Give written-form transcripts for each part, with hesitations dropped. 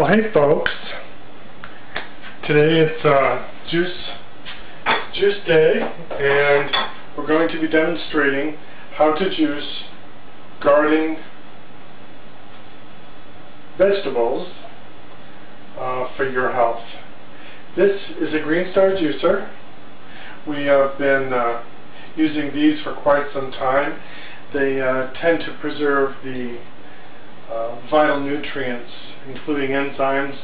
Well, hey folks, today it's juice day, and we're going to be demonstrating how to juice garden vegetables for your health. This is a Green Star juicer. We have been using these for quite some time. They tend to preserve the vital nutrients, including enzymes,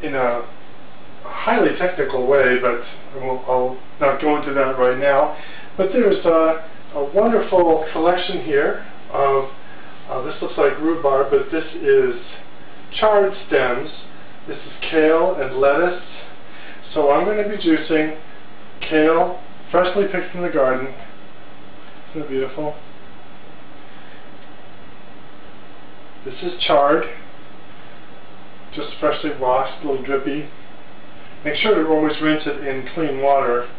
in a highly technical way, but I'll not go into that right now. But there's a wonderful collection here of, this looks like rhubarb, but this is chard stems. This is kale and lettuce. So I'm going to be juicing kale, freshly picked from the garden. Isn't it beautiful? This is chard, just freshly washed, a little drippy. Make sure to always rinse it in clean water,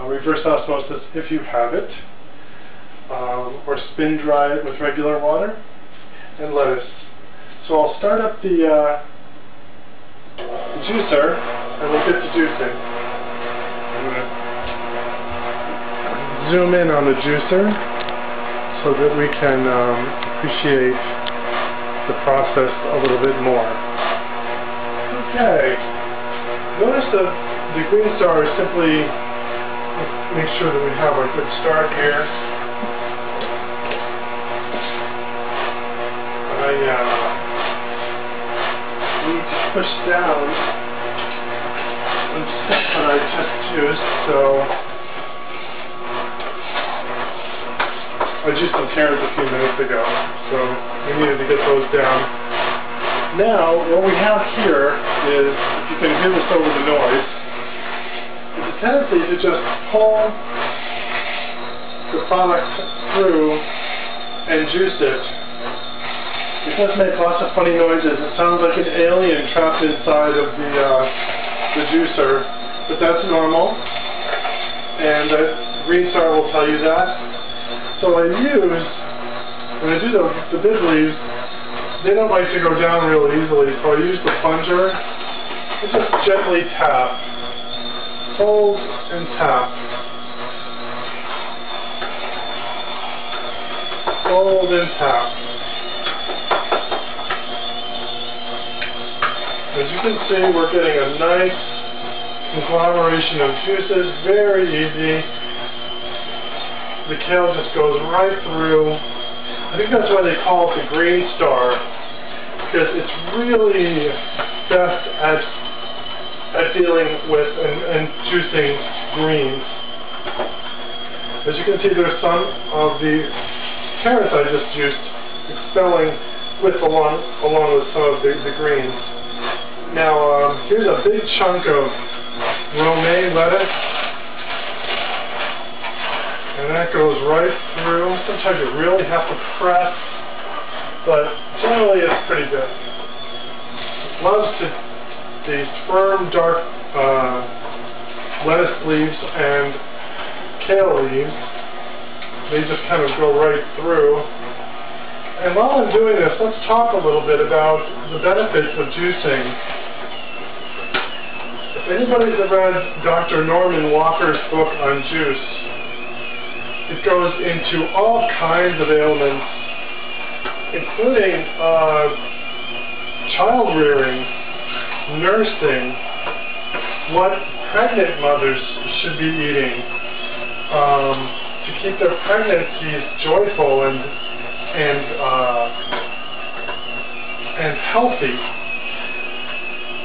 reverse osmosis if you have it, or spin dry it with regular water, and lettuce. So I'll start up the juicer and we'll get to juicing. I'm going to zoom in on the juicer so that we can appreciate the process a little bit more. Okay. Notice that the Green Star is simply, let's make sure that we have a good start here. I need to push down and stick what I just juiced, so I juiced some carrots a few minutes ago, so we needed to get those down. Now, what we have here is, if you can hear this over the noise, is a tendency to just pull the product through and juice it. It does make lots of funny noises. It sounds like an alien trapped inside of the juicer, but that's normal, and the Green Star will tell you that. So when I do the big leaves, they don't like to go down real easily, so I use the plunger and just gently tap, hold and tap, hold and tap. As you can see, we're getting a nice conglomeration of juices, very easy. The kale just goes right through. I think that's why they call it the Green Star, because it's really best at dealing with and juicing greens. As you can see, there's some of the carrots I just juiced expelling along with some of the greens. Now here's a big chunk of romaine lettuce. And that goes right through. Sometimes you really have to press, but generally it's pretty good. It loves these firm, dark lettuce leaves and kale leaves. They just kind of go right through. And while I'm doing this, let's talk a little bit about the benefits of juicing. If anybody's read Dr. Norman Walker's book on juice, it goes into all kinds of ailments, including child rearing, nursing, what pregnant mothers should be eating to keep their pregnancies joyful and healthy.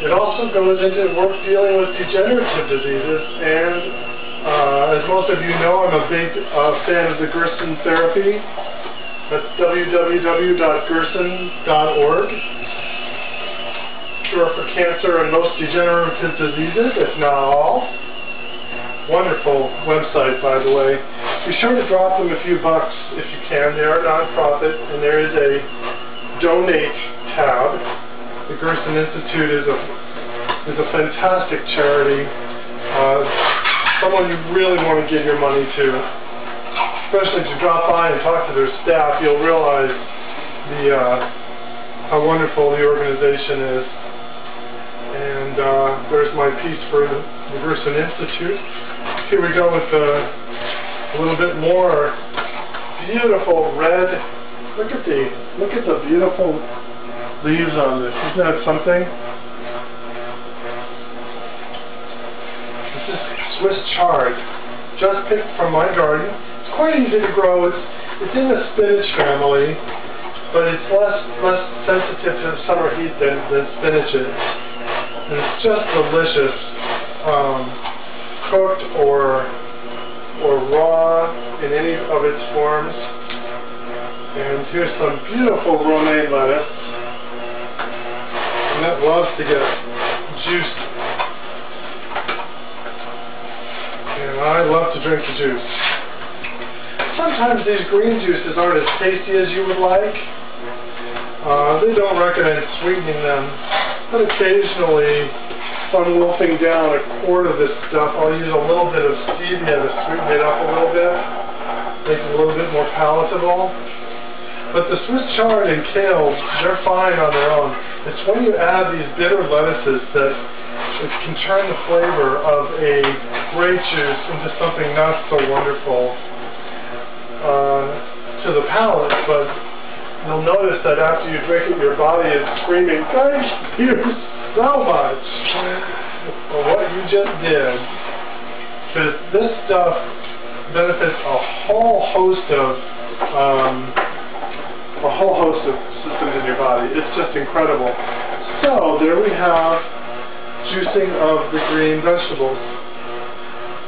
It also goes into work dealing with degenerative diseases, and as most of you know, I'm a big fan of the Gerson therapy. That's www.gerson.org. Cure for cancer and most degenerative diseases, if not all. Wonderful website, by the way. Be sure to drop them a few bucks if you can. They are a non-profit, and there is a donate tab. The Gerson Institute is a fantastic charity. Someone you really want to give your money to. Especially if you drop by and talk to their staff, you'll realize how wonderful the organization is. And there's my piece for the Gerson Institute. Here we go with a little bit more beautiful red. Look at the beautiful leaves on this. Isn't that something? This is Swiss chard, just picked from my garden. It's quite easy to grow. It's in the spinach family, but it's less sensitive to the summer heat than spinach is. And it's just delicious, cooked or raw in any of its forms. And here's some beautiful romaine lettuce, and that loves to get juiced. And I love to drink the juice. Sometimes these green juices aren't as tasty as you would like. They don't recommend sweetening them, but occasionally, if I'm wolfing down a quart of this stuff, I'll use a little bit of stevia to sweeten it up a little bit, make it a little bit more palatable. But the Swiss chard and kale, they're fine on their own. It's when you add these bitter lettuces that it can turn the flavor of a grape juice into something not so wonderful to the palate, but you'll notice that after you drink it, your body is screaming, "Thank you so much for what you just did." Because this stuff benefits a whole host of systems in your body. It's just incredible. So there we have juicing of the green vegetables.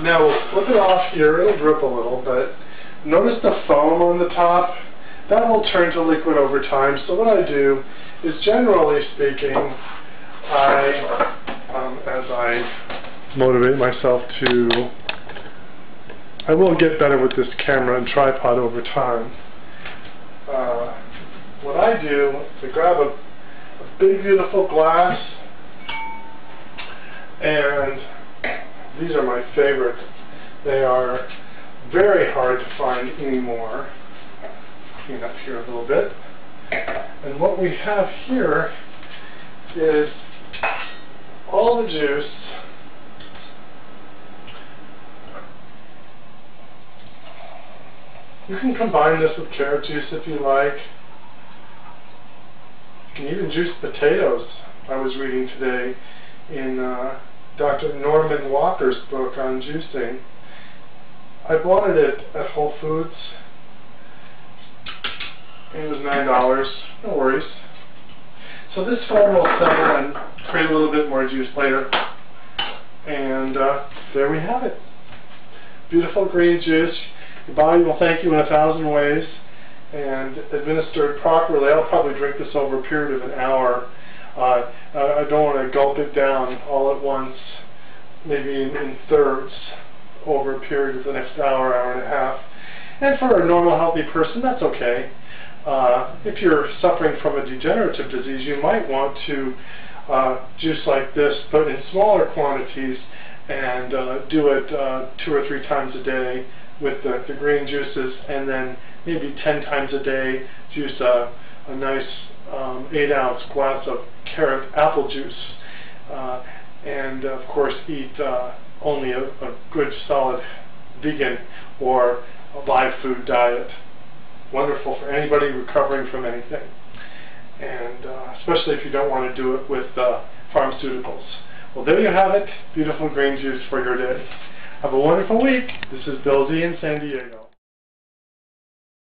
Now we'll flip it off here. It'll drip a little, but notice the foam on the top. That will turn to liquid over time. So what I do is, generally speaking, as I motivate myself to, I will get better with this camera and tripod over time. What I do is I grab a big beautiful glass, and these are my favorites. They are very hard to find anymore. Clean up here a little bit. And what we have here is all the juice. You can combine this with carrot juice if you like. You can even juice potatoes. I was reading today in Dr. Norman Walker's book on juicing. I bought it at Whole Foods. It was $9. No worries. So this foam will settle and create a little bit more juice later. And there we have it. Beautiful green juice. Your body will thank you in 1,000 ways. And administered properly, I'll probably drink this over a period of an hour. I don't want to gulp it down all at once, maybe in thirds over a period of the next hour, hour and a half. And for a normal, healthy person, that's okay. If you're suffering from a degenerative disease, you might want to juice like this, but in smaller quantities, and do it 2 or 3 times a day with the green juices, and then maybe 10 times a day juice a nice 8-ounce glass of carrot apple juice, and of course eat only a good solid vegan or a live food diet. Wonderful for anybody recovering from anything, and especially if you don't want to do it with pharmaceuticals. Well, there you have it, beautiful green juice for your day. Have a wonderful week. This is Bill Z in San Diego.